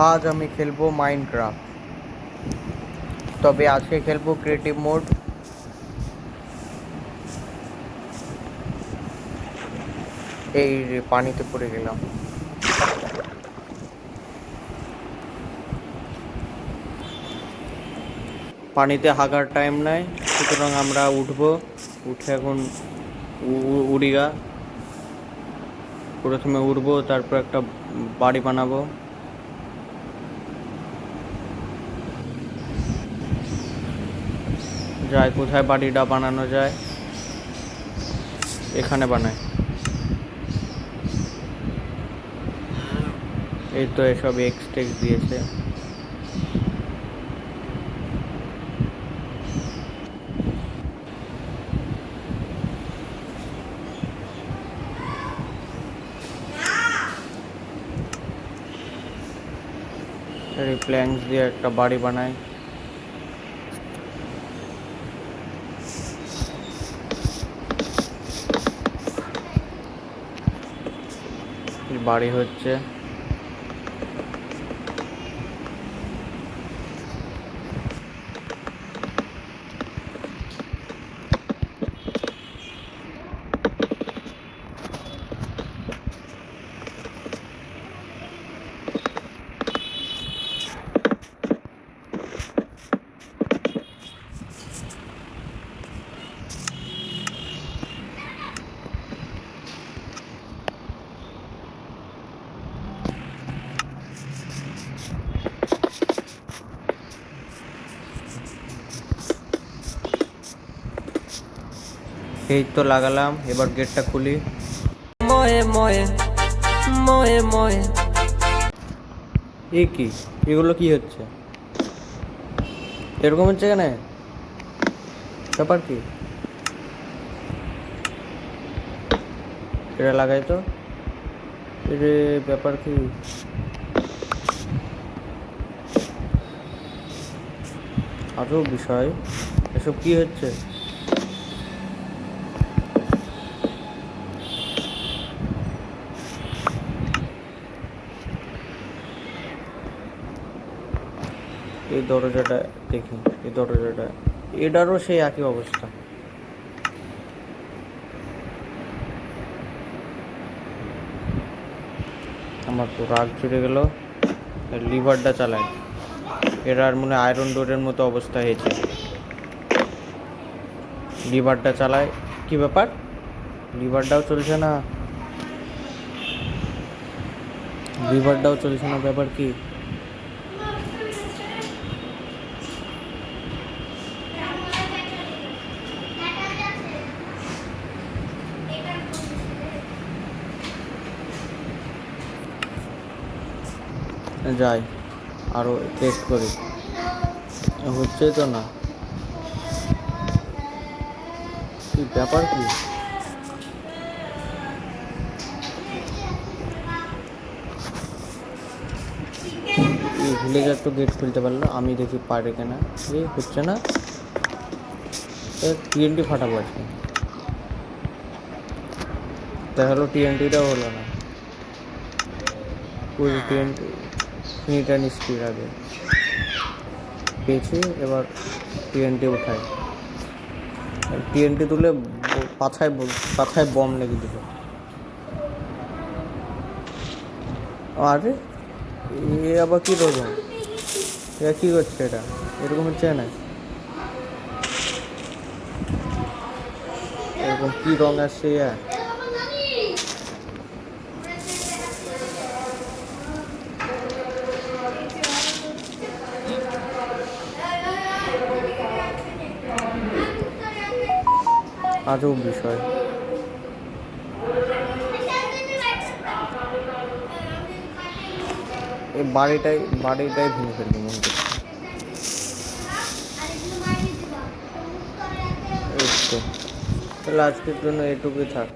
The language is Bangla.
আজ আমি খেলবো মাইনক্রাফট, তবে আজকে খেলবো ক্রিয়েটিভ মোড। এই রে, পানিতে পড়ে গেলাম। পানিতে হাগার টাইম নাই, সুতরাং আমরা উঠবো। উঠে এখন উড়িগা। প্রথমে উঠবো, তারপর একটা বাড়ি বানাবো। যায় কোথায় বাড়িটা বানানো যায়, এখানে বানায়। এই তো এসব এক্সটেক্স দিয়েছে। এই প্ল্যাঙ্কস দিয়ে একটা বাড়ি বানায়। বাড়ি হচ্ছে। এই তো লাগালাম, এবার গেটটা খুলি। এ কি, এগুলো কি হচ্ছে? এরকম হচ্ছে কেন? ব্যাপার কি? এটা লাগাই তো। এরে ব্যাপার কি? আরও বিষয়, এসব কি হচ্ছে? এই দরজাটা দেখি, এই দরজাটা, এটারও সেই একই অবস্থা। আমার তো রাগ চড়ে গেল। লিভারটা চালায়, এর আর মনে আয়রন ডোরের মতো অবস্থা হয়েছে। লিভারটা চালায়, কি ব্যাপার? লিভারটাও চলছে না, লিভারটাও চলছে না, ব্যাপার কি? যাই আরও টেস্ট করি, হচ্ছে তো না। কি ব্যাপার কি? এই ভিলেজার তো গেট খুলতে পারলো, আমি দেখি পারে কিনা। এই হচ্ছে না, টিএনটি ফাটাবো আজকে। তাহলে টিএনটিটাও হলো না। ওই টিএনটি ফিনিটা নিষ্ক্রিয় আগে পেয়েছি, এবার টিএনটি উঠাই। টিএনটি তুলে পাছায় পাছায় বম লেগে দিল। আরে এ আবার কী রকম? এ কী করছে? এটা এরকম হচ্ছে না। এরকম কী রঙ আসছে? আজও বিষয়। এই বাড়িটাই ভেঙে ফেলবো মনে করছি। এই তো, তাহলে আজকের জন্য এটুকুই থাক।